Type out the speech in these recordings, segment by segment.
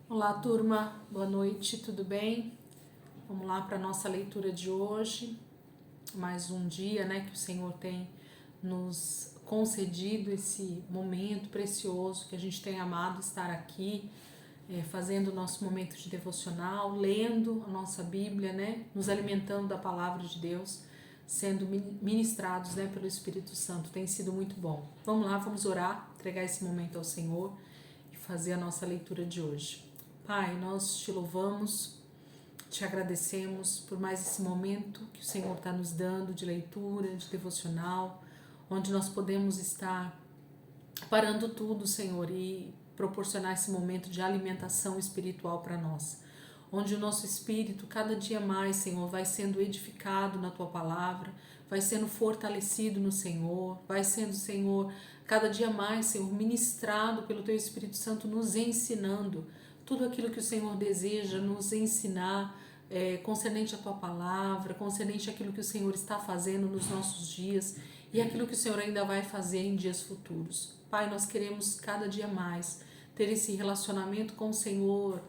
Olá, turma, boa noite, tudo bem? Vamos lá para a nossa leitura de hoje. Mais um dia, que o Senhor tem nos concedido esse momento precioso que a gente tem amado estar aqui, fazendo o nosso momento de devocional, lendo a nossa Bíblia, nos alimentando da palavra de Deus, sendo ministrados, pelo Espírito Santo. Tem sido muito bom. Vamos lá, vamos orar, entregar esse momento ao Senhor e fazer a nossa leitura de hoje. Pai, nós te louvamos, te agradecemos por mais esse momento que o Senhor está nos dando de leitura, de devocional, onde nós podemos estar parando tudo, Senhor, e proporcionar esse momento de alimentação espiritual para nós. Onde o nosso espírito, cada dia mais, Senhor, vai sendo edificado na Tua palavra, vai sendo fortalecido no Senhor, vai sendo, Senhor, cada dia mais, Senhor, ministrado pelo Teu Espírito Santo, nos ensinando tudo aquilo que o Senhor deseja nos ensinar, concernente à Tua palavra, concernente àquilo que o Senhor está fazendo nos nossos dias e aquilo que o Senhor ainda vai fazer em dias futuros. Pai, nós queremos cada dia mais ter esse relacionamento com o Senhor,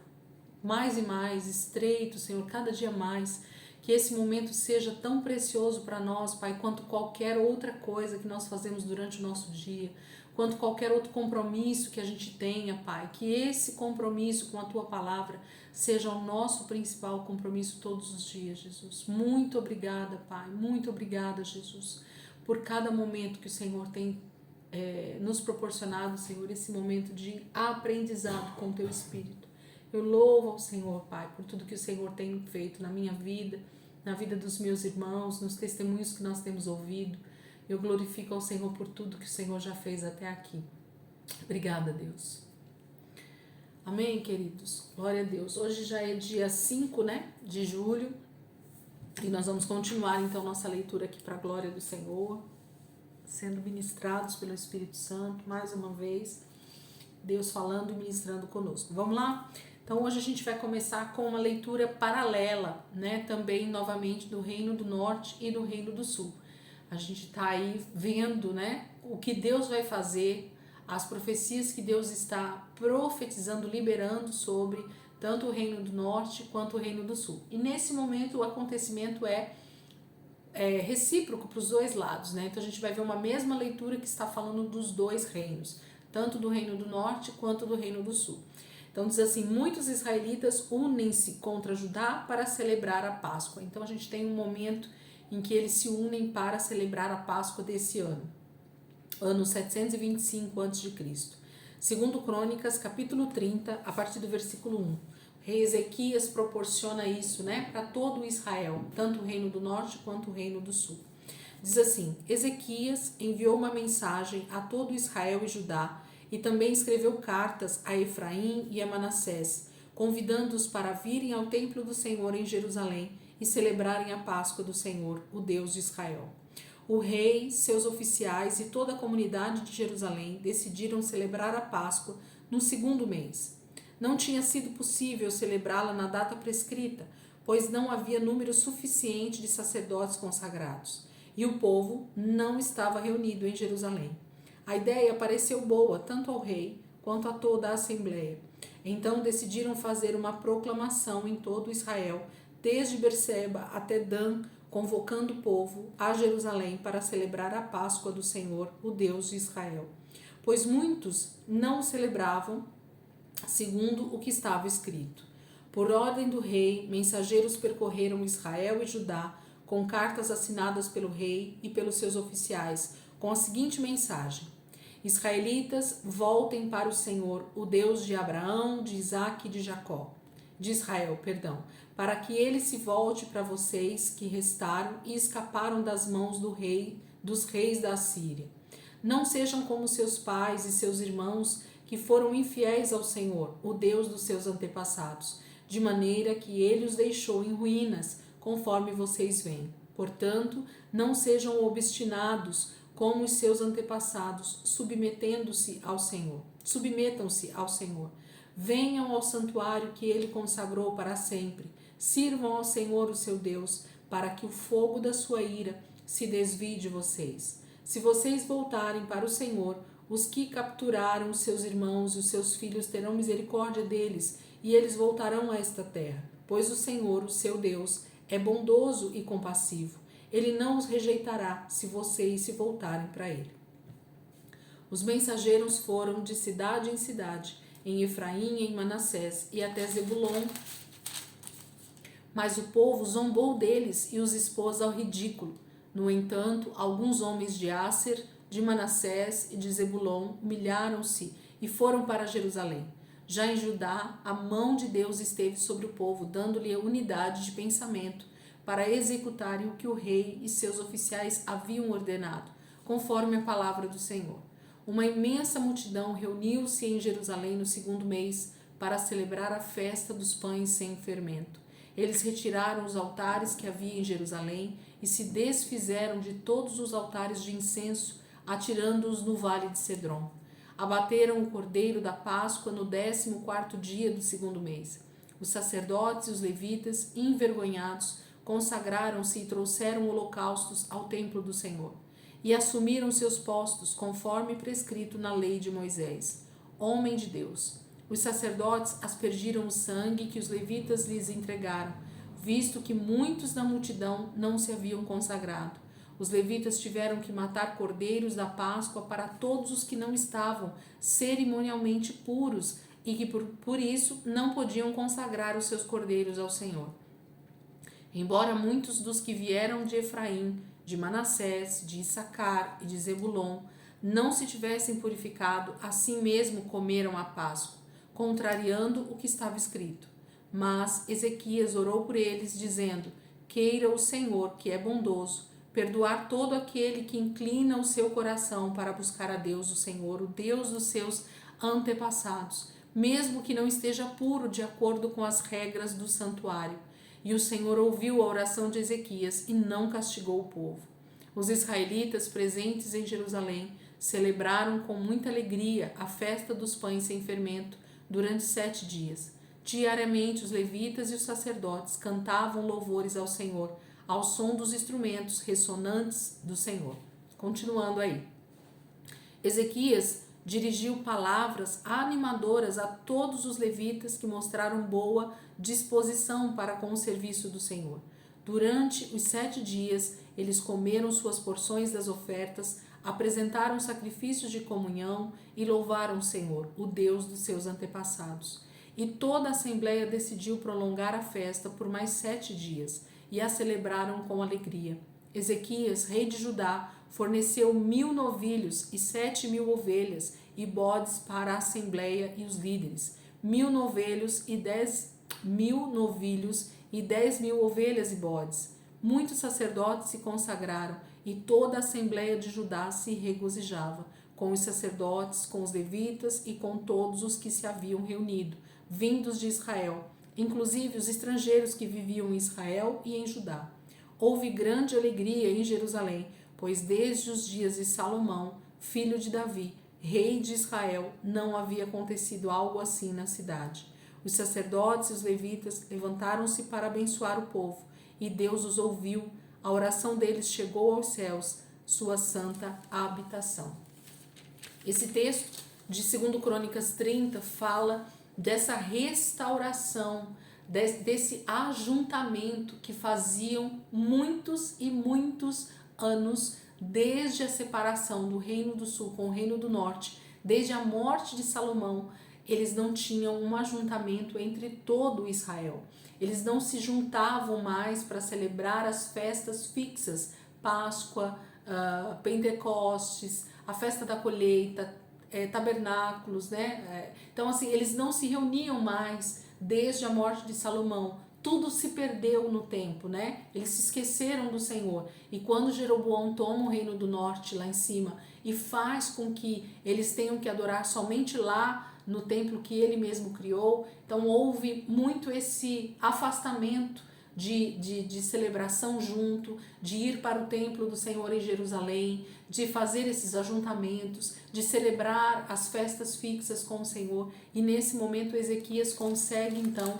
mais e mais estreito, Senhor, cada dia mais, que esse momento seja tão precioso para nós, Pai, quanto qualquer outra coisa que nós fazemos durante o nosso dia, quanto qualquer outro compromisso que a gente tenha, Pai, que esse compromisso com a Tua palavra seja o nosso principal compromisso todos os dias, Jesus. Muito obrigada, Pai, muito obrigada, Jesus, por cada momento que o Senhor tem nos proporcionado, Senhor, esse momento de aprendizado com o Teu Espírito. Eu louvo ao Senhor, Pai, por tudo que o Senhor tem feito na minha vida, na vida dos meus irmãos, nos testemunhos que nós temos ouvido. Eu glorifico ao Senhor por tudo que o Senhor já fez até aqui. Obrigada, Deus. Amém, queridos? Glória a Deus. Hoje já é dia 5, de julho, e nós vamos continuar, então, nossa leitura aqui para a glória do Senhor, sendo ministrados pelo Espírito Santo, mais uma vez, Deus falando e ministrando conosco. Vamos lá? Então hoje a gente vai começar com uma leitura paralela, também novamente do Reino do Norte e do Reino do Sul. A gente está aí vendo, o que Deus vai fazer, as profecias que Deus está profetizando, liberando sobre tanto o Reino do Norte quanto o Reino do Sul. E nesse momento o acontecimento é recíproco para os dois lados, Então a gente vai ver uma mesma leitura que está falando dos dois reinos, tanto do Reino do Norte quanto do Reino do Sul. Então diz assim: muitos israelitas unem-se contra Judá para celebrar a Páscoa. Então a gente tem um momento em que eles se unem para celebrar a Páscoa desse ano 725 a.C. Segundo Crônicas, capítulo 30, a partir do versículo 1. Rei Ezequias proporciona isso, para todo Israel, tanto o Reino do Norte quanto o Reino do Sul. Diz assim: Ezequias enviou uma mensagem a todo Israel e Judá e também escreveu cartas a Efraim e a Manassés, convidando-os para virem ao templo do Senhor em Jerusalém e celebrarem a Páscoa do Senhor, o Deus de Israel. O rei, seus oficiais e toda a comunidade de Jerusalém decidiram celebrar a Páscoa no segundo mês. Não tinha sido possível celebrá-la na data prescrita, pois não havia número suficiente de sacerdotes consagrados, e o povo não estava reunido em Jerusalém. A ideia pareceu boa tanto ao rei quanto a toda a assembleia. Então decidiram fazer uma proclamação em todo Israel, desde Berseba até Dan, convocando o povo a Jerusalém para celebrar a Páscoa do Senhor, o Deus de Israel. Pois muitos não o celebravam segundo o que estava escrito. Por ordem do rei, mensageiros percorreram Israel e Judá com cartas assinadas pelo rei e pelos seus oficiais, com a seguinte mensagem: Israelitas, voltem para o Senhor, o Deus de Abraão, de Isaque e de Israel, para que ele se volte para vocês que restaram e escaparam das mãos dos reis da Assíria. Não sejam como seus pais e seus irmãos que foram infiéis ao Senhor, o Deus dos seus antepassados, de maneira que ele os deixou em ruínas, conforme vocês veem. Portanto, não sejam obstinados como os seus antepassados, submetam-se ao Senhor. Venham ao santuário que ele consagrou para sempre. Sirvam ao Senhor, o seu Deus, para que o fogo da sua ira se desvie de vocês. Se vocês voltarem para o Senhor, Os que capturaram os seus irmãos e os seus filhos terão misericórdia deles, e eles voltarão a esta terra, pois o Senhor, o seu Deus, é bondoso e compassivo. Ele não os rejeitará se vocês se voltarem para ele. Os mensageiros foram de cidade em cidade, em Efraim e em Manassés, e até Zebulon. Mas o povo zombou deles e os expôs ao ridículo. No entanto, alguns homens de Asser, de Manassés e de Zebulon humilharam-se e foram para Jerusalém. Já em Judá, a mão de Deus esteve sobre o povo, dando-lhe unidade de pensamento, para executarem o que o rei e seus oficiais haviam ordenado, conforme a palavra do Senhor. Uma imensa multidão reuniu-se em Jerusalém no 2º mês para celebrar a festa dos pães sem fermento. Eles retiraram os altares que havia em Jerusalém e se desfizeram de todos os altares de incenso, atirando-os no vale de Cedron. Abateram o cordeiro da Páscoa no 14º dia do 2º mês. Os sacerdotes e os levitas, envergonhados, consagraram-se e trouxeram holocaustos ao templo do Senhor. E assumiram seus postos, conforme prescrito na lei de Moisés. Homem de Deus, os sacerdotes aspergiram o sangue que os levitas lhes entregaram, visto que muitos da multidão não se haviam consagrado. Os levitas tiveram que matar cordeiros da Páscoa para todos os que não estavam cerimonialmente puros e que por isso não podiam consagrar os seus cordeiros ao Senhor. Embora muitos dos que vieram de Efraim, de Manassés, de Issacar e de Zebulon não se tivessem purificado, assim mesmo comeram a Páscoa, contrariando o que estava escrito. Mas Ezequias orou por eles, dizendo: queira o Senhor, que é bondoso, perdoar todo aquele que inclina o seu coração para buscar a Deus, o Senhor, o Deus dos seus antepassados, mesmo que não esteja puro de acordo com as regras do santuário. E o Senhor ouviu a oração de Ezequias e não castigou o povo. Os israelitas presentes em Jerusalém celebraram com muita alegria a festa dos pães sem fermento durante 7 dias. Diariamente os levitas e os sacerdotes cantavam louvores ao Senhor, ao som dos instrumentos ressonantes do Senhor. Continuando aí. Ezequias dirigiu palavras animadoras a todos os levitas que mostraram boa disposição para com o serviço do Senhor. Durante os 7 dias, eles comeram suas porções das ofertas, apresentaram sacrifícios de comunhão e louvaram o Senhor, o Deus dos seus antepassados. E toda a assembleia decidiu prolongar a festa por mais 7 dias, e a celebraram com alegria. Ezequias, rei de Judá, forneceu 1000 novilhos e 7.000 ovelhas e bodes para a assembleia e os líderes, 1000 novilhos e 10.000 ovelhas e bodes. Muitos sacerdotes se consagraram e toda a assembleia de Judá se regozijava, com os sacerdotes, com os levitas e com todos os que se haviam reunido, vindos de Israel, inclusive os estrangeiros que viviam em Israel e em Judá. Houve grande alegria em Jerusalém, pois desde os dias de Salomão, filho de Davi, rei de Israel, não havia acontecido algo assim na cidade. Os sacerdotes e os levitas levantaram-se para abençoar o povo, e Deus os ouviu. A oração deles chegou aos céus, sua santa habitação. Esse texto de 2 Crônicas 30 fala dessa restauração, desse ajuntamento que faziam muitos e muitos anos desde a separação do Reino do Sul com o Reino do Norte, desde a morte de Salomão. Eles não tinham um ajuntamento entre todo Israel. Eles não se juntavam mais para celebrar as festas fixas, Páscoa, Pentecostes, a festa da colheita, tabernáculos, né? Então, assim, eles não se reuniam mais desde a morte de Salomão. Tudo se perdeu no tempo, né? Eles se esqueceram do Senhor. E quando Jeroboão toma o reino do norte lá em cima e faz com que eles tenham que adorar somente lá no templo que ele mesmo criou, então houve muito esse afastamento de celebração junto, de ir para o templo do Senhor em Jerusalém, de fazer esses ajuntamentos, de celebrar as festas fixas com o Senhor. E nesse momento Ezequias consegue então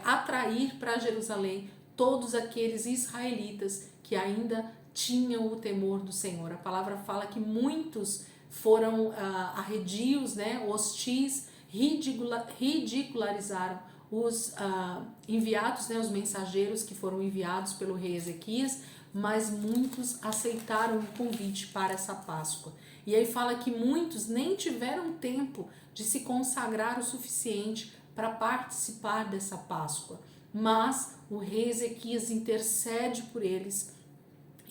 atrair para Jerusalém todos aqueles israelitas que ainda tinham o temor do Senhor. A palavra fala que muitos foram arredios, né, hostis, ridicularizaram os enviados, né, os mensageiros que foram enviados pelo rei Ezequias, mas muitos aceitaram o convite para essa Páscoa. E aí fala que muitos nem tiveram tempo de se consagrar o suficiente para participar dessa Páscoa, mas o rei Ezequias intercede por eles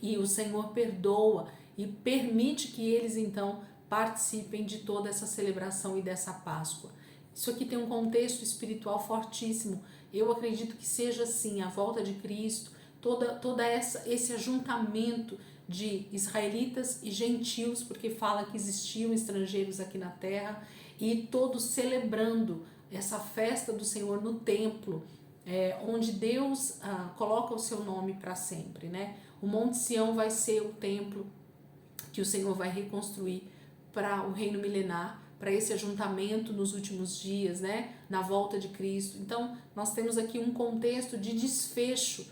e o Senhor perdoa e permite que eles então participem de toda essa celebração e dessa Páscoa. Isso aqui tem um contexto espiritual fortíssimo. Eu acredito que seja assim, a volta de Cristo, toda esse ajuntamento de israelitas e gentios, porque fala que existiam estrangeiros aqui na terra, e todos celebrando essa festa do Senhor no templo, onde Deus coloca o seu nome para sempre, né? O Monte Sião vai ser o templo que o Senhor vai reconstruir para o reino milenar, para esse ajuntamento nos últimos dias, né? Na volta de Cristo. Então, nós temos aqui um contexto de desfecho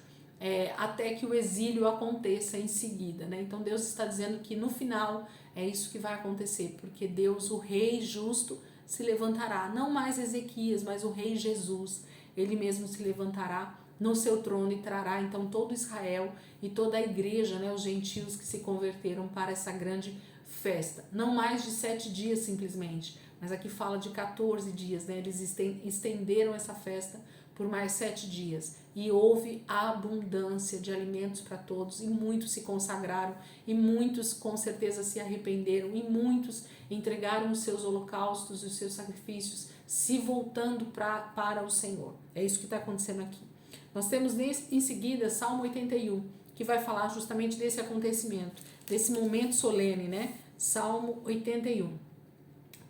até que o exílio aconteça em seguida, né? Então, Deus está dizendo que no final é isso que vai acontecer, porque Deus, o Rei justo, se levantará, não mais Ezequias, mas o Rei Jesus, ele mesmo se levantará no seu trono e trará então todo Israel e toda a igreja, né, os gentios que se converteram para essa grande festa. Não mais de 7 dias simplesmente, mas aqui fala de 14 dias, né? Eles estenderam essa festa por mais 7 dias e houve abundância de alimentos para todos e muitos se consagraram e muitos com certeza se arrependeram e muitos entregaram os seus holocaustos e os seus sacrifícios se voltando para o Senhor. É isso que está acontecendo aqui. Nós temos em seguida Salmo 81, que vai falar justamente desse acontecimento, desse momento solene, né? Salmo 81.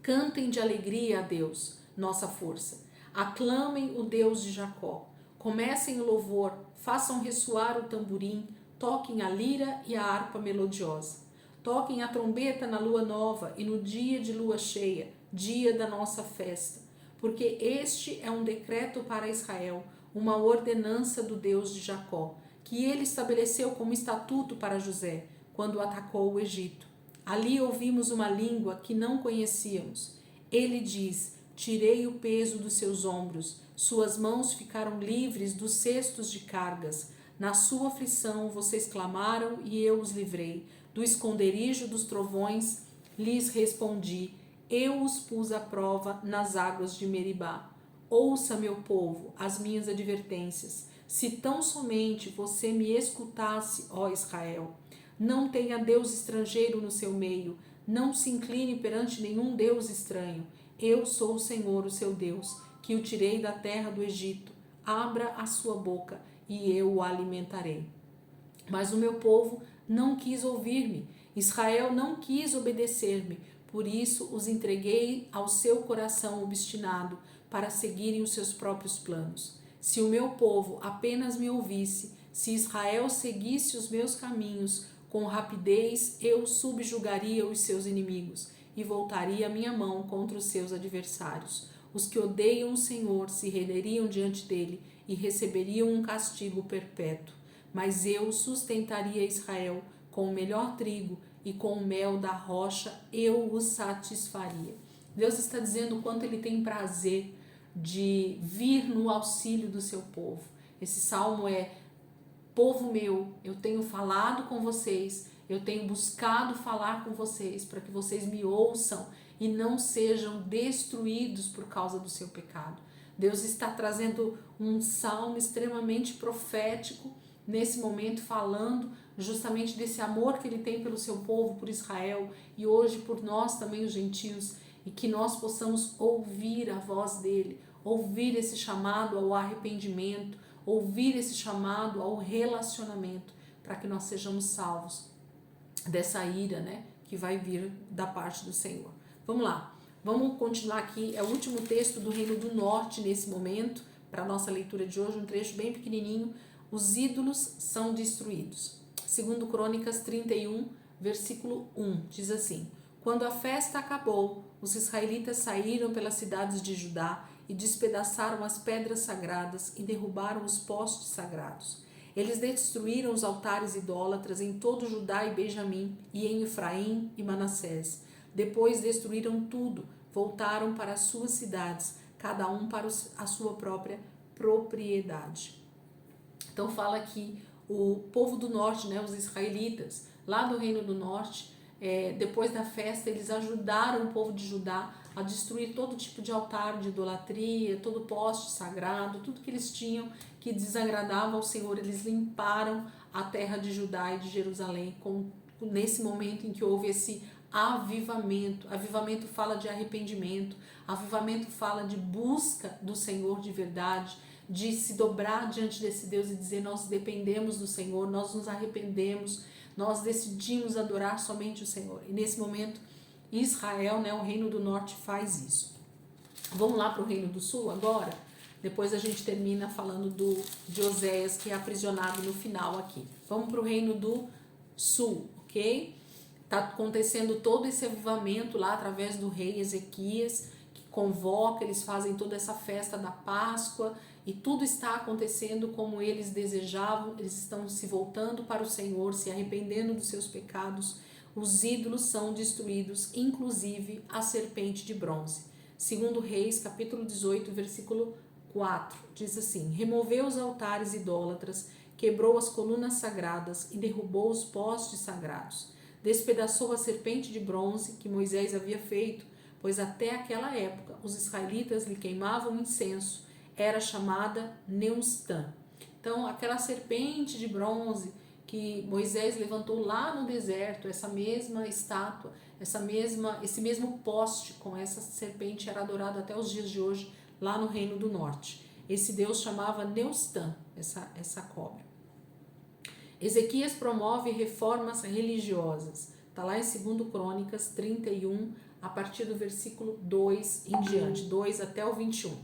Cantem de alegria a Deus, nossa força. Aclamem o Deus de Jacó. Comecem o louvor, façam ressoar o tamborim, toquem a lira e a harpa melodiosa. Toquem a trombeta na lua nova e no dia de lua cheia, dia da nossa festa. Porque este é um decreto para Israel, uma ordenança do Deus de Jacó, que ele estabeleceu como estatuto para José, quando atacou o Egito. Ali ouvimos uma língua que não conhecíamos. Ele diz: tirei o peso dos seus ombros, suas mãos ficaram livres dos cestos de cargas. Na sua aflição vocês clamaram e eu os livrei. Do esconderijo dos trovões lhes respondi. Eu os pus à prova nas águas de Meribá. Ouça, meu povo, as minhas advertências. Se tão somente você me escutasse, ó Israel. Não tenha Deus estrangeiro no seu meio. Não se incline perante nenhum Deus estranho. Eu sou o Senhor, o seu Deus, que o tirei da terra do Egito. Abra a sua boca e eu o alimentarei. Mas o meu povo não quis ouvir-me. Israel não quis obedecer-me. Por isso os entreguei ao seu coração obstinado, para seguirem os seus próprios planos. Se o meu povo apenas me ouvisse, se Israel seguisse os meus caminhos, com rapidez eu subjugaria os seus inimigos e voltaria a minha mão contra os seus adversários. Os que odeiam o Senhor se renderiam diante dele e receberiam um castigo perpétuo. Mas eu sustentaria Israel com o melhor trigo e com o mel da rocha eu os satisfaria. Deus está dizendo o quanto ele tem prazer de vir no auxílio do seu povo. Esse salmo é: povo meu, eu tenho falado com vocês, eu tenho buscado falar com vocês para que vocês me ouçam e não sejam destruídos por causa do seu pecado. Deus está trazendo um salmo extremamente profético nesse momento, falando justamente desse amor que ele tem pelo seu povo, por Israel e hoje por nós também os gentios, e que nós possamos ouvir a voz dele, ouvir esse chamado ao arrependimento, ouvir esse chamado ao relacionamento, para que nós sejamos salvos dessa ira, né, que vai vir da parte do Senhor. Vamos lá, vamos continuar aqui, é o último texto do Reino do Norte nesse momento, para a nossa leitura de hoje, um trecho bem pequenininho. Os ídolos são destruídos. Segundo Crônicas 31, versículo 1, diz assim: quando a festa acabou, os israelitas saíram pelas cidades de Judá e despedaçaram as pedras sagradas e derrubaram os postes sagrados. Eles destruíram os altares idólatras em todo Judá e Benjamim, e em Efraim e Manassés. Depois destruíram tudo, voltaram para as suas cidades, cada um para a sua própria propriedade. Então fala aqui o povo do norte, né, os israelitas, lá do reino do norte, depois da festa, eles ajudaram o povo de Judá a destruir todo tipo de altar de idolatria, todo poste sagrado, tudo que eles tinham que desagradava ao Senhor. Eles limparam a terra de Judá e de Jerusalém nesse momento em que houve esse avivamento. Avivamento fala de arrependimento, avivamento fala de busca do Senhor de verdade, de se dobrar diante desse Deus e dizer: nós dependemos do Senhor, nós nos arrependemos, nós decidimos adorar somente o Senhor. E nesse momento Israel, né, o reino do norte, faz isso. Vamos lá para o reino do sul agora? Depois a gente termina falando de Oséias, que é aprisionado no final aqui. Vamos para o reino do sul, ok? Está acontecendo todo esse avivamento lá através do rei Ezequias, que convoca, eles fazem toda essa festa da Páscoa e tudo está acontecendo como eles desejavam. Eles estão se voltando para o Senhor, se arrependendo dos seus pecados. Os ídolos são destruídos, inclusive a serpente de bronze. Segundo Reis, capítulo 18, versículo 4, diz assim: removeu os altares idólatras, quebrou as colunas sagradas e derrubou os postes sagrados. Despedaçou a serpente de bronze que Moisés havia feito, pois até aquela época os israelitas lhe queimavam incenso. Era chamada Neustã. Então, aquela serpente de bronze que Moisés levantou lá no deserto, essa mesma estátua, esse mesmo poste com essa serpente era adorado até os dias de hoje lá no Reino do Norte. Esse Deus chamava Neustã, essa cobra. Ezequias promove reformas religiosas. Está lá em 2 Crônicas 31, a partir do versículo 2 em diante, 2 até o 21.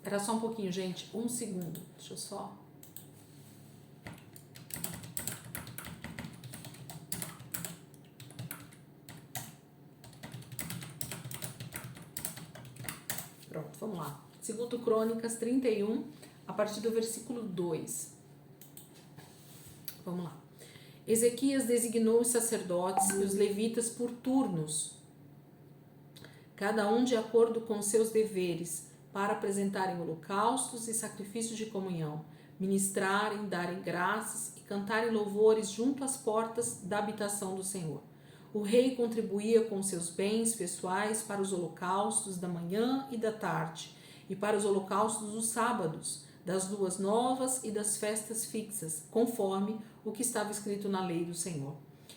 Era só um pouquinho, gente, um segundo. Deixa eu só... Pronto, vamos lá. 2 Crônicas 31, a partir do versículo 2. Vamos lá. Ezequias designou os sacerdotes e os levitas por turnos, cada um de acordo com seus deveres, para apresentarem holocaustos e sacrifícios de comunhão, ministrarem, darem graças e cantarem louvores junto às portas da habitação do Senhor. O rei contribuía com seus bens pessoais para os holocaustos da manhã e da tarde, e para os holocaustos dos sábados, das luas novas e das festas fixas, conforme o que estava escrito na lei do Senhor.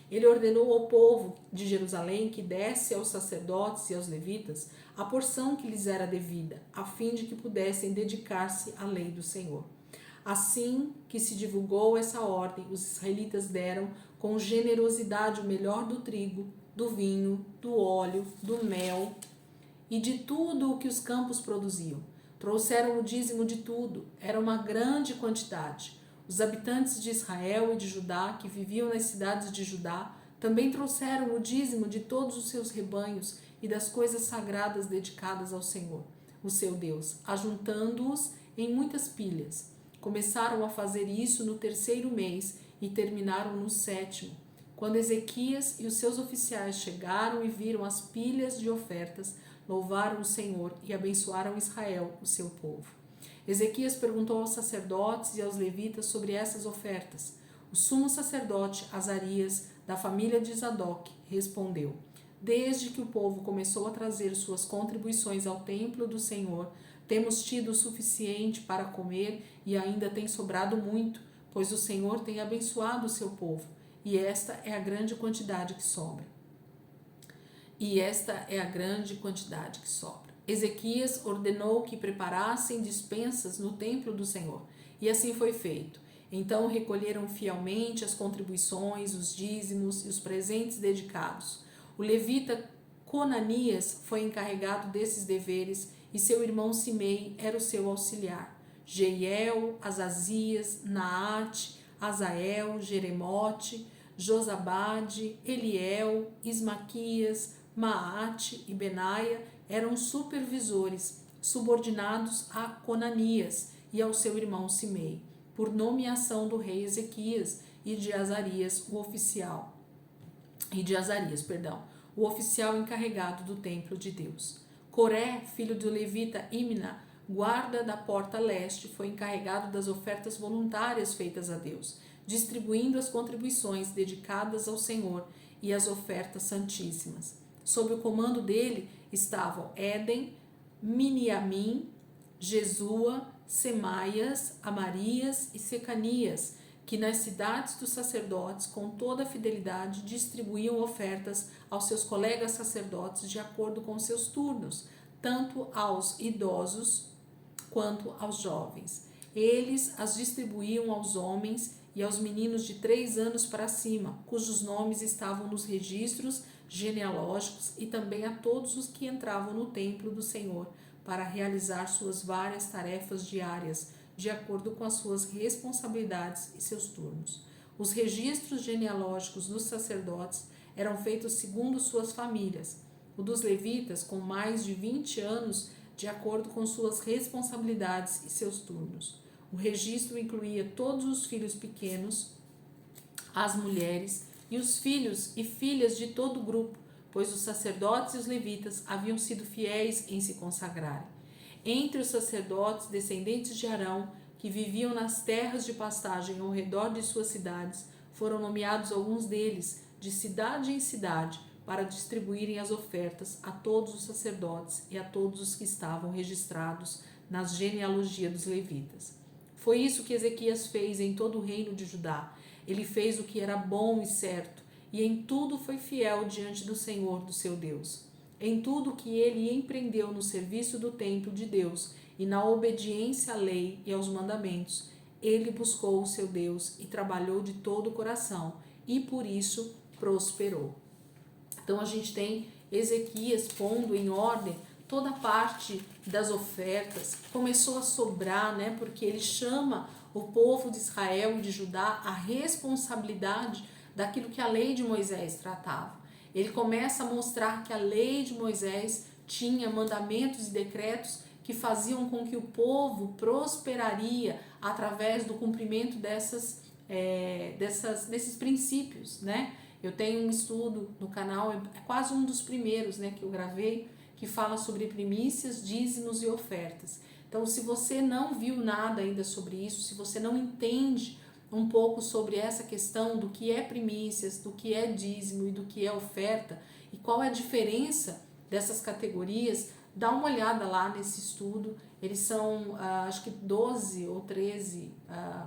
Ele ordenou ao povo de Jerusalém que desse aos sacerdotes e aos levitas a porção que lhes era devida, a fim de que pudessem dedicar-se à lei do Senhor. Assim que se divulgou essa ordem, os israelitas deram com generosidade o melhor do trigo, do vinho, do óleo, do mel e de tudo o que os campos produziam. Trouxeram o dízimo de tudo, era uma grande quantidade. Os habitantes de Israel e de Judá, que viviam nas cidades de Judá, também trouxeram o dízimo de todos os seus rebanhos e das coisas sagradas dedicadas ao Senhor, o seu Deus, ajuntando-os em muitas pilhas. Começaram a fazer isso no 3º mês e terminaram no 7º. Quando Ezequias e os seus oficiais chegaram e viram as pilhas de ofertas, louvaram o Senhor e abençoaram Israel, o seu povo. Ezequias perguntou aos sacerdotes e aos levitas sobre essas ofertas. O sumo sacerdote Azarias, da família de Zadok, respondeu: desde que o povo começou a trazer suas contribuições ao templo do Senhor, temos tido o suficiente para comer e ainda tem sobrado muito, pois o Senhor tem abençoado o seu povo, e esta é a grande quantidade que sobra. Ezequias ordenou que preparassem dispensas no templo do Senhor, e assim foi feito. Então recolheram fielmente as contribuições, os dízimos e os presentes dedicados. O levita Conanias foi encarregado desses deveres e seu irmão Simei era o seu auxiliar. Jeiel, Azazias, Naate, Azael, Jeremote, Josabade, Eliel, Ismaquias, Maate e Benaia eram supervisores, subordinados a Conanias e ao seu irmão Simei, por nomeação do rei Ezequias e de Azarias, o oficial. e de Azarias, perdão, o oficial encarregado do templo de Deus. Coré, filho do levita Imna, guarda da porta leste, foi encarregado das ofertas voluntárias feitas a Deus, distribuindo as contribuições dedicadas ao Senhor e as ofertas santíssimas. Sob o comando dele estavam Éden, Miniamim, Jesua, Semaias, Amarias e Secanias, que nas cidades dos sacerdotes, com toda a fidelidade, distribuíam ofertas aos seus colegas sacerdotes de acordo com seus turnos, tanto aos idosos quanto aos jovens. Eles as distribuíam aos homens e aos meninos de 3 anos para cima, cujos nomes estavam nos registros genealógicos, e também a todos os que entravam no templo do Senhor para realizar suas várias tarefas diárias, de acordo com as suas responsabilidades e seus turnos. Os registros genealógicos dos sacerdotes eram feitos segundo suas famílias, o dos levitas com mais de 20 anos, de acordo com suas responsabilidades e seus turnos. O registro incluía todos os filhos pequenos, as mulheres e os filhos e filhas de todo o grupo, pois os sacerdotes e os levitas haviam sido fiéis em se consagrarem. Entre os sacerdotes descendentes de Arão, que viviam nas terras de pastagem ao redor de suas cidades, foram nomeados alguns deles, de cidade em cidade, para distribuírem as ofertas a todos os sacerdotes e a todos os que estavam registrados na genealogia dos levitas. Foi isso que Ezequias fez em todo o reino de Judá. Ele fez o que era bom e certo, e em tudo foi fiel diante do Senhor, do seu Deus. Em tudo que ele empreendeu no serviço do templo de Deus e na obediência à lei e aos mandamentos, ele buscou o seu Deus e trabalhou de todo o coração, e por isso prosperou. Então a gente tem Ezequias pondo em ordem toda a parte das ofertas. Começou a sobrar, né? Porque ele chama o povo de Israel e de Judá à responsabilidade daquilo que a lei de Moisés tratava. Ele começa a mostrar que a lei de Moisés tinha mandamentos e decretos que faziam com que o povo prosperaria através do cumprimento desses princípios, né? Eu tenho um estudo no canal, é quase um dos primeiros, né, que eu gravei, que fala sobre primícias, dízimos e ofertas. Então, se você não viu nada ainda sobre isso, se você não entende um pouco sobre essa questão do que é primícias, do que é dízimo e do que é oferta, e qual é a diferença dessas categorias, dá uma olhada lá nesse estudo. Eles são, acho que 12 ou 13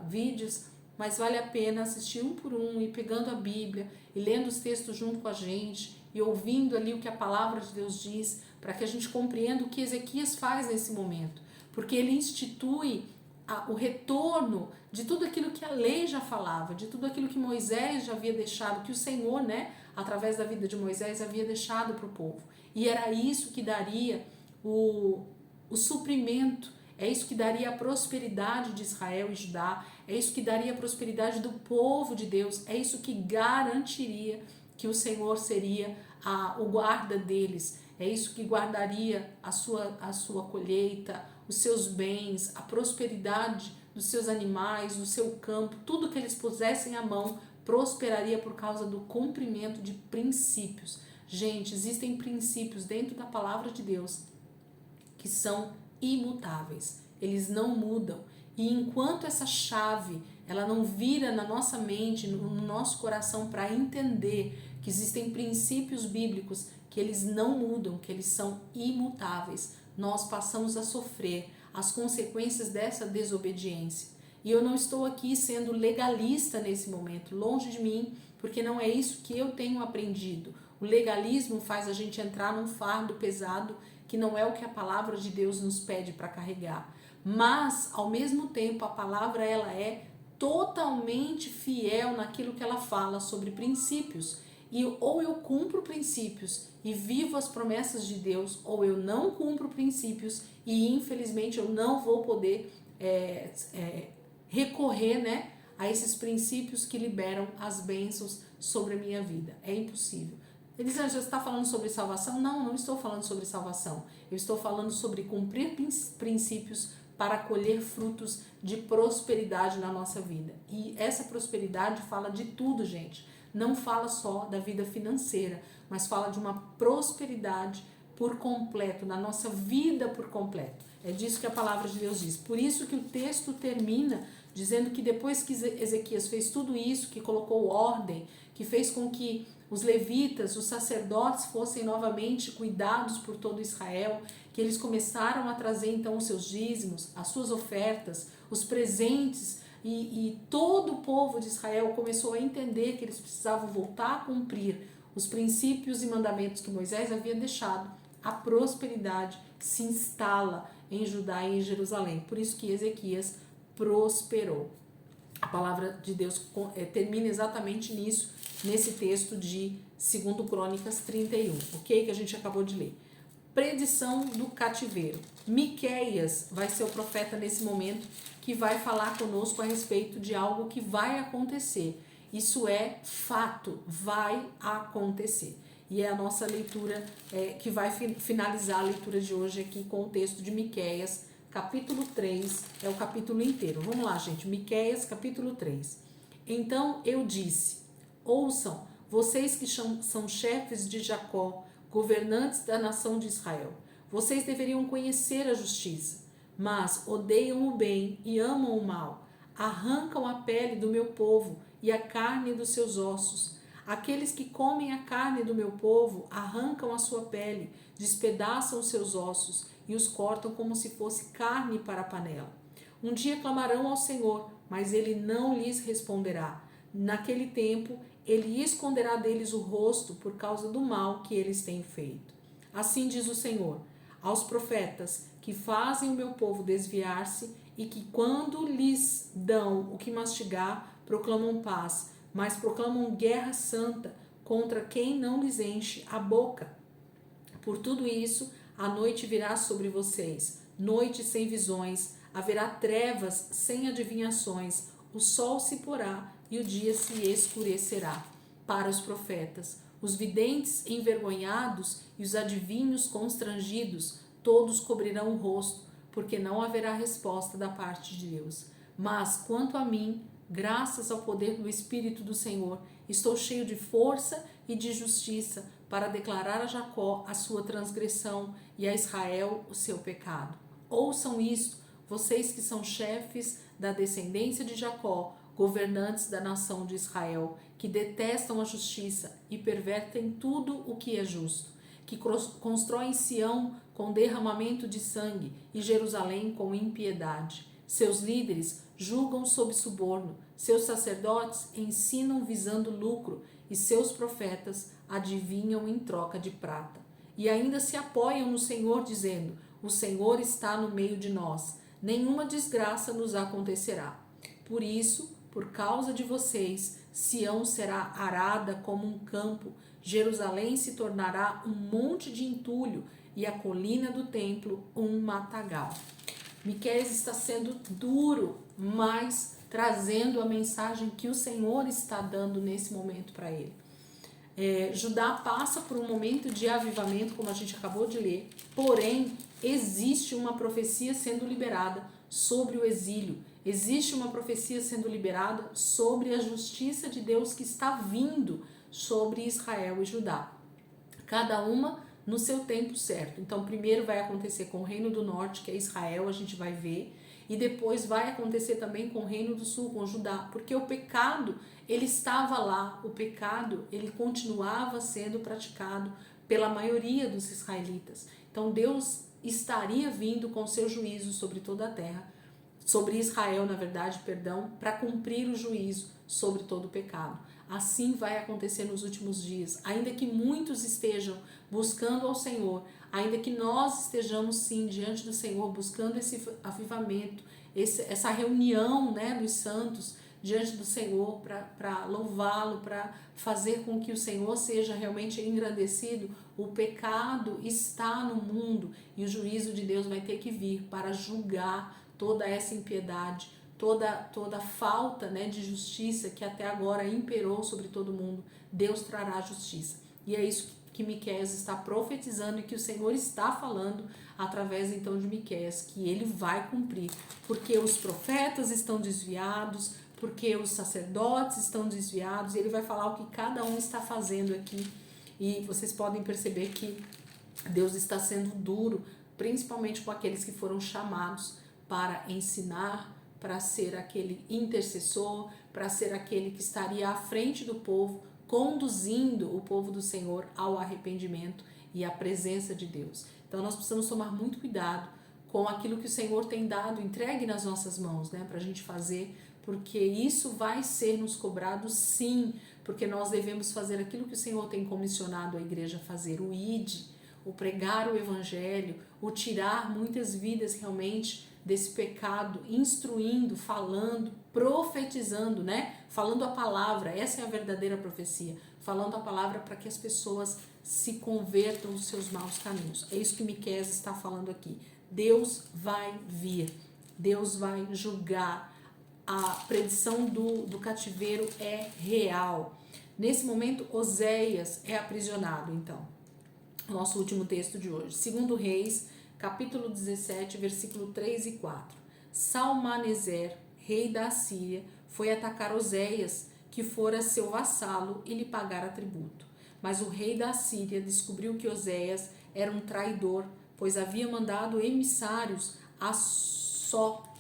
vídeos, mas vale a pena assistir um por um, e pegando a Bíblia e lendo os textos junto com a gente e ouvindo ali o que a palavra de Deus diz, para que a gente compreenda o que Ezequias faz nesse momento, porque ele institui o retorno de tudo aquilo que a lei já falava, de tudo aquilo que Moisés já havia deixado, que o Senhor, né, através da vida de Moisés, havia deixado para o povo. E era isso que daria o suprimento, é isso que daria a prosperidade de Israel e Judá, é isso que daria a prosperidade do povo de Deus, é isso que garantiria que o Senhor seria o guarda deles, é isso que guardaria a sua colheita, os seus bens, a prosperidade dos seus animais, do seu campo, tudo que eles pusessem à mão prosperaria por causa do cumprimento de princípios. Gente, existem princípios dentro da palavra de Deus que são imutáveis, eles não mudam, e enquanto essa chave ela não vira na nossa mente, no nosso coração, para entender que existem princípios bíblicos que eles não mudam, que eles são imutáveis, nós passamos a sofrer as consequências dessa desobediência. E eu não estou aqui sendo legalista nesse momento, longe de mim, porque não é isso que eu tenho aprendido. O legalismo faz a gente entrar num fardo pesado que não é o que a palavra de Deus nos pede para carregar. Mas, ao mesmo tempo, a palavra ela é totalmente fiel naquilo que ela fala sobre princípios. E ou eu cumpro princípios e vivo as promessas de Deus, ou eu não cumpro princípios e infelizmente eu não vou poder recorrer, né, a esses princípios que liberam as bênçãos sobre a minha vida. É impossível. Elisângela, você está falando sobre salvação? Não, não estou falando sobre salvação. Eu estou falando sobre cumprir princípios para colher frutos de prosperidade na nossa vida. E essa prosperidade fala de tudo, gente. não fala só da vida financeira, mas fala de uma prosperidade por completo, na nossa vida por completo. É disso que a palavra de Deus diz. Por isso que o texto termina dizendo que depois que Ezequias fez tudo isso, que colocou ordem, que fez com que os levitas, os sacerdotes fossem novamente cuidados por todo Israel, que eles começaram a trazer então os seus dízimos, as suas ofertas, os presentes, e todo o povo de Israel começou a entender que eles precisavam voltar a cumprir os princípios e mandamentos que Moisés havia deixado. A prosperidade se instala em Judá e em Jerusalém. Por isso que Ezequias prosperou. A palavra de Deus termina exatamente nisso, nesse texto de 2 Crônicas 31, ok? Que a gente acabou de ler. Predição do cativeiro. Miqueias vai ser o profeta nesse momento que vai falar conosco a respeito de algo que vai acontecer. Isso é fato, vai acontecer. E é a nossa leitura que vai finalizar a leitura de hoje aqui com o texto de Miqueias, capítulo 3, é o capítulo inteiro. Vamos lá, gente, Miqueias, capítulo 3. Então eu disse, ouçam, vocês que são chefes de Jacó, governantes da nação de Israel. Vocês deveriam conhecer a justiça, mas odeiam o bem e amam o mal. Arrancam a pele do meu povo e a carne dos seus ossos. Aqueles que comem a carne do meu povo arrancam a sua pele, despedaçam os seus ossos e os cortam como se fosse carne para a panela. Um dia clamarão ao Senhor, mas ele não lhes responderá. Naquele tempo, ele esconderá deles o rosto por causa do mal que eles têm feito. Assim diz o Senhor, aos profetas que fazem o meu povo desviar-se e que, quando lhes dão o que mastigar, proclamam paz, mas proclamam guerra santa contra quem não lhes enche a boca. Por tudo isso, a noite virá sobre vocês, noite sem visões, haverá trevas sem adivinhações, o sol se porá e o dia se escurecerá. Para os profetas, os videntes envergonhados e os adivinhos constrangidos, todos cobrirão o rosto, porque não haverá resposta da parte de Deus. Mas, quanto a mim, graças ao poder do Espírito do Senhor, estou cheio de força e de justiça para declarar a Jacó a sua transgressão e a Israel o seu pecado. Ouçam isto, vocês que são chefes da descendência de Jacó, governantes da nação de Israel, que detestam a justiça e pervertem tudo o que é justo, que constroem Sião com derramamento de sangue e Jerusalém com impiedade. Seus líderes julgam sob suborno, seus sacerdotes ensinam visando lucro e seus profetas adivinham em troca de prata. E ainda se apoiam no Senhor dizendo, o Senhor está no meio de nós, nenhuma desgraça nos acontecerá. Por isso, por causa de vocês, Sião será arada como um campo, Jerusalém se tornará um monte de entulho e a colina do templo um matagal. Miqueias está sendo duro, mas trazendo a mensagem que o Senhor está dando nesse momento para ele. Judá passa por um momento de avivamento, como a gente acabou de ler, porém existe uma profecia sendo liberada sobre o exílio, existe uma profecia sendo liberada sobre a justiça de Deus que está vindo sobre Israel e Judá, cada uma no seu tempo certo. Então primeiro vai acontecer com o reino do norte, que é Israel, a gente vai ver, e depois vai acontecer também com o reino do sul, com Judá, porque o pecado, ele estava lá, o pecado, ele continuava sendo praticado pela maioria dos israelitas. Então Deus estaria vindo com seu juízo sobre toda a terra, sobre Israel, na verdade, perdão, para cumprir o juízo sobre todo o pecado. Assim vai acontecer nos últimos dias, ainda que muitos estejam buscando ao Senhor, ainda que nós estejamos sim diante do Senhor buscando esse avivamento, essa reunião, né, dos santos diante do Senhor para louvá-lo, para fazer com que o Senhor seja realmente engrandecido. O pecado está no mundo e o juízo de Deus vai ter que vir para julgar toda essa impiedade, toda falta, né, de justiça que até agora imperou sobre todo mundo. Deus trará justiça. E é isso que Miqueias está profetizando e que o Senhor está falando através então de Miqueias, que ele vai cumprir, porque os profetas estão desviados, porque os sacerdotes estão desviados, e ele vai falar o que cada um está fazendo aqui. E vocês podem perceber que Deus está sendo duro, principalmente com aqueles que foram chamados para ensinar, para ser aquele intercessor, para ser aquele que estaria à frente do povo, conduzindo o povo do Senhor ao arrependimento e à presença de Deus. Então nós precisamos tomar muito cuidado com aquilo que o Senhor tem dado, entregue nas nossas mãos, né, para a gente fazer, porque isso vai ser nos cobrado sim, porque nós devemos fazer aquilo que o Senhor tem comissionado a igreja a fazer, o ide, o pregar o evangelho, o tirar muitas vidas realmente desse pecado, instruindo, falando, profetizando, né? Falando a palavra, essa é a verdadeira profecia, falando a palavra para que as pessoas se convertam dos seus maus caminhos. É isso que Miqueias está falando aqui. Deus vai vir, Deus vai julgar, a predição do cativeiro é real. Nesse momento, Oséias é aprisionado, então. Nosso último texto de hoje, 2 Reis, capítulo 17, versículo 3 e 4. Salmaneser, rei da Assíria, foi atacar Oséias, que fora seu vassalo, e lhe pagara tributo. Mas o rei da Assíria descobriu que Oséias era um traidor, pois havia mandado emissários a Só,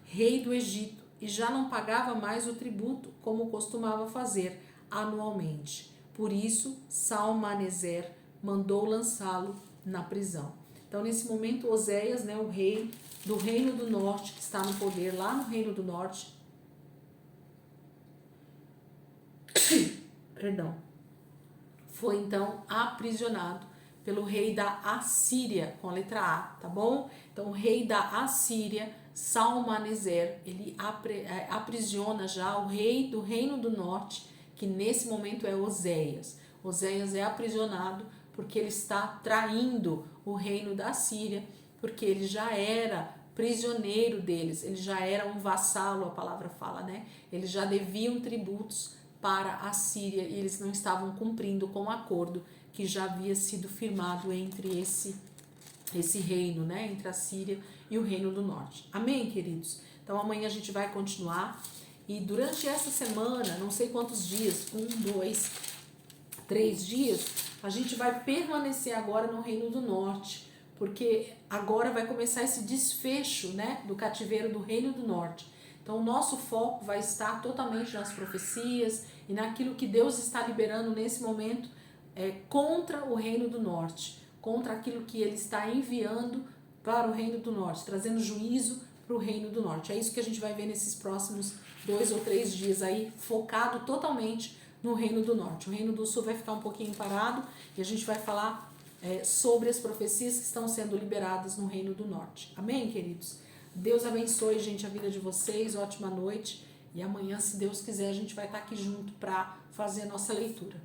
rei do Egito, e já não pagava mais o tributo, como costumava fazer anualmente. Por isso, Salmaneser mandou lançá-lo na prisão. Então, nesse momento, Oséias, né, o rei do Reino do Norte, que está no poder lá no Reino do Norte, perdão, foi então aprisionado pelo rei da Assíria, com a letra A, tá bom? Então, o rei da Assíria, Salmaneser, ele aprisiona já o rei do Reino do Norte, que nesse momento é Oséias. Oséias é aprisionado porque ele está traindo o reino da Síria, porque ele já era prisioneiro deles, ele já era um vassalo, a palavra fala, né? Eles já deviam tributos para a Síria e eles não estavam cumprindo com o acordo que já havia sido firmado entre esse reino, né? Entre a Síria e o Reino do Norte. Amém, queridos? Então amanhã a gente vai continuar e durante essa semana, não sei quantos dias, 1, 2, 3 dias, a gente vai permanecer agora no Reino do Norte, porque agora vai começar esse desfecho, né, do cativeiro do Reino do Norte. Então o nosso foco vai estar totalmente nas profecias e naquilo que Deus está liberando nesse momento contra o Reino do Norte, contra aquilo que Ele está enviando para o Reino do Norte, trazendo juízo para o Reino do Norte. É isso que a gente vai ver nesses próximos 2 ou 3 dias aí, focado totalmente no Reino do Norte. O Reino do Sul vai ficar um pouquinho parado e a gente vai falar sobre as profecias que estão sendo liberadas no Reino do Norte. Amém, queridos? Deus abençoe, gente, a vida de vocês. Ótima noite. E amanhã, se Deus quiser, a gente vai estar aqui junto para fazer a nossa leitura.